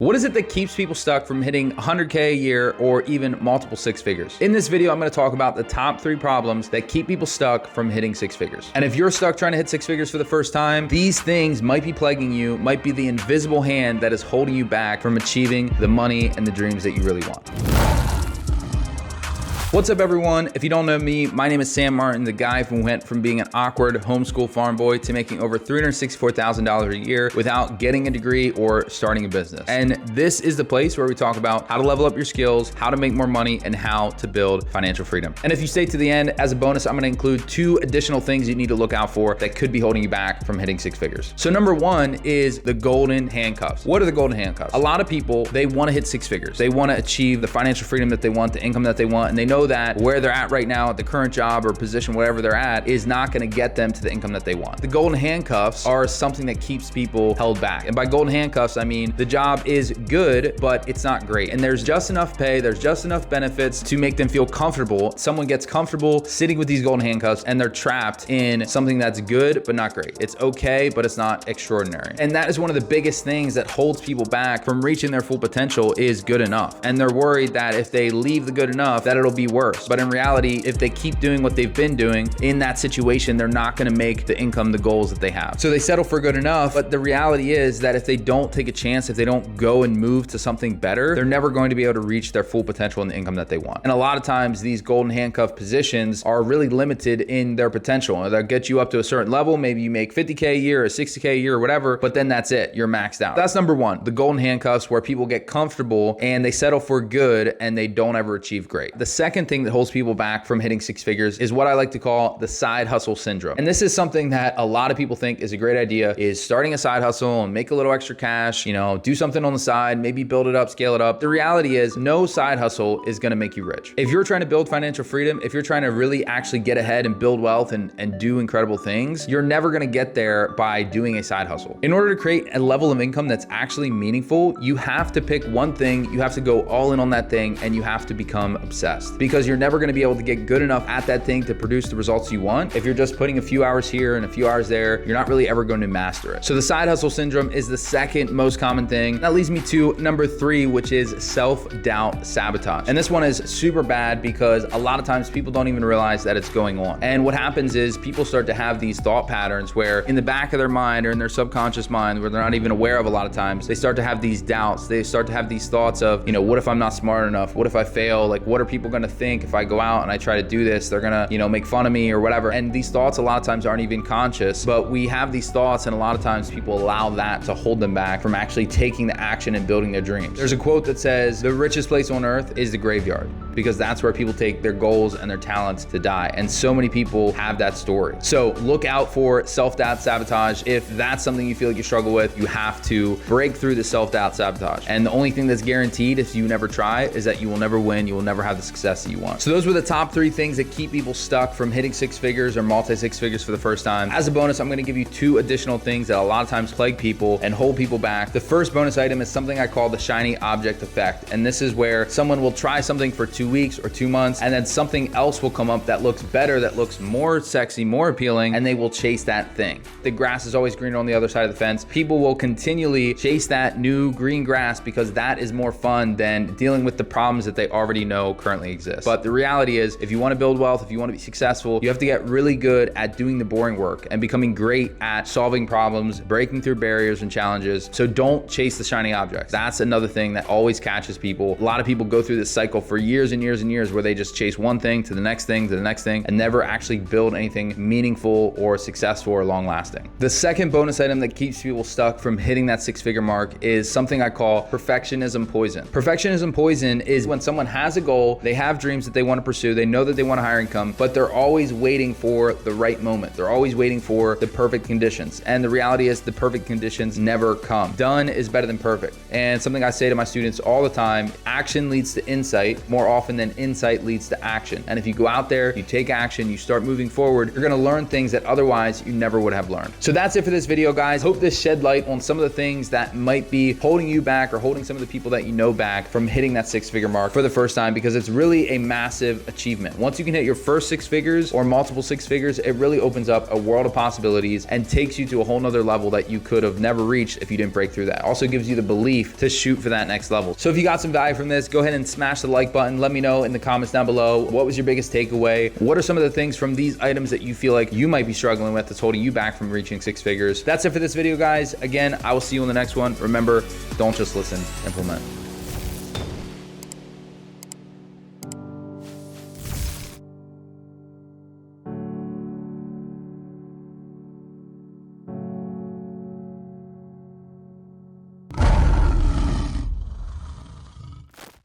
What is it that keeps people stuck from hitting 100K a year or even multiple six figures? In this video, I'm gonna talk about the top 3 problems that keep people stuck from hitting six figures. And if you're stuck trying to hit six figures for the first time, these things might be plaguing you, might be the invisible hand that is holding you back from achieving the money and the dreams that you really want. What's up everyone? If you don't know me, my name is Sam Martin, the guy who went from being an awkward homeschool farm boy to making over $364,000 a year without getting a degree or starting a business. And this is the place where we talk about how to level up your skills, how to make more money, and how to build financial freedom. And if you stay to the end, as a bonus, I'm gonna include 2 additional things you need to look out for that could be holding you back from hitting six figures. So number 1 is the golden handcuffs. What are the golden handcuffs? A lot of people, they wanna hit six figures. They wanna achieve the financial freedom that they want, the income that they want, and they know that where they're at right now at the current job or position, whatever they're at, is not gonna get them to the income that they want. The golden handcuffs are something that keeps people held back. And by golden handcuffs, I mean the job is good, but it's not great. And there's just enough pay, there's just enough benefits to make them feel comfortable. Someone gets comfortable sitting with these golden handcuffs and they're trapped in something that's good, but not great. It's okay, but it's not extraordinary. And that is one of the biggest things that holds people back from reaching their full potential is good enough. And they're worried that if they leave the good enough, that it'll be worse. But in reality, if they keep doing what they've been doing in that situation, they're not gonna make the income, the goals that they have. So they settle for good enough, but the reality is that if they don't take a chance, if they don't go and move to something better, they're never going to be able to reach their full potential and the income that they want. And a lot of times these golden handcuff positions are really limited in their potential. They'll get you up to a certain level, maybe you make 50K a year or 60K a year or whatever, but then that's it, you're maxed out. That's number 1, the golden handcuffs, where people get comfortable and they settle for good and they don't ever achieve great. The second thing that holds people back from hitting six figures is what I like to call the side hustle syndrome. And this is something that a lot of people think is a great idea, is starting a side hustle and make a little extra cash, do something on the side, maybe build it up, scale it up. The reality is no side hustle is gonna make you rich. If you're trying to build financial freedom, if you're trying to really actually get ahead and build wealth and do incredible things, you're never gonna get there by doing a side hustle. In order to create a level of income that's actually meaningful, you have to pick one thing, you have to go all in on that thing, and you have to become obsessed, because you're never gonna be able to get good enough at that thing to produce the results you want. If you're just putting a few hours here and a few hours there, you're not really ever going to master it. So the side hustle syndrome is the second most common thing. That leads me to number 3, which is self-doubt sabotage. And this one is super bad because a lot of times people don't even realize that it's going on. And what happens is people start to have these thought patterns where in the back of their mind or in their subconscious mind, where they're not even aware of a lot of times, they start to have these doubts. They start to have these thoughts of, what if I'm not smart enough? What if I fail? Like, what are people going to think if I go out and I try to do this? They're gonna, make fun of me or whatever. And these thoughts a lot of times aren't even conscious, but we have these thoughts, and a lot of times people allow that to hold them back from actually taking the action and building their dreams. There's a quote that says, the richest place on earth is the graveyard, because that's where people take their goals and their talents to die. And so many people have that story. So look out for self-doubt sabotage. If that's something you feel like you struggle with, you have to break through the self-doubt sabotage. And the only thing that's guaranteed if you never try is that you will never win, you will never have the success that you want. So those were the top 3 things that keep people stuck from hitting six figures or multi six figures for the first time. As a bonus, I'm gonna give you 2 additional things that a lot of times plague people and hold people back. The first bonus item is something I call the shiny object effect. And this is where someone will try something for 2 weeks or 2 months, and then something else will come up that looks better, that looks more sexy, more appealing, and they will chase that thing. The grass is always greener on the other side of the fence. People will continually chase that new green grass because that is more fun than dealing with the problems that they already know currently exist. But the reality is, if you want to build wealth, if you want to be successful, you have to get really good at doing the boring work and becoming great at solving problems, breaking through barriers and challenges. So don't chase the shiny objects. That's another thing that always catches people. A lot of people go through this cycle for years and years and years where they just chase one thing to the next thing to the next thing and never actually build anything meaningful or successful or long lasting. The second bonus item that keeps people stuck from hitting that six-figure mark is something I call perfectionism poison. Perfectionism poison is when someone has a goal, they have dreams that they want to pursue, they know that they want a higher income, but they're always waiting for the right moment. They're always waiting for the perfect conditions. And the reality is the perfect conditions never come. Done is better than perfect. And something I say to my students all the time, action leads to insight more often than insight leads to action. And if you go out there, you take action, you start moving forward, you're gonna learn things that otherwise you never would have learned. So that's it for this video, guys. Hope this shed light on some of the things that might be holding you back or holding some of the people that you know back from hitting that six-figure mark for the first time, because it's really a massive achievement. Once you can hit your first six figures or multiple six figures, it really opens up a world of possibilities and takes you to a whole nother level that you could have never reached if you didn't break through that. Also gives you the belief to shoot for that next level. So if you got some value from this, go ahead and smash the like button. Let me know in the comments down below, what was your biggest takeaway? What are some of the things from these items that you feel like you might be struggling with that's holding you back from reaching six figures? That's it for this video, guys. Again, I will see you in the next one. Remember, don't just listen, implement.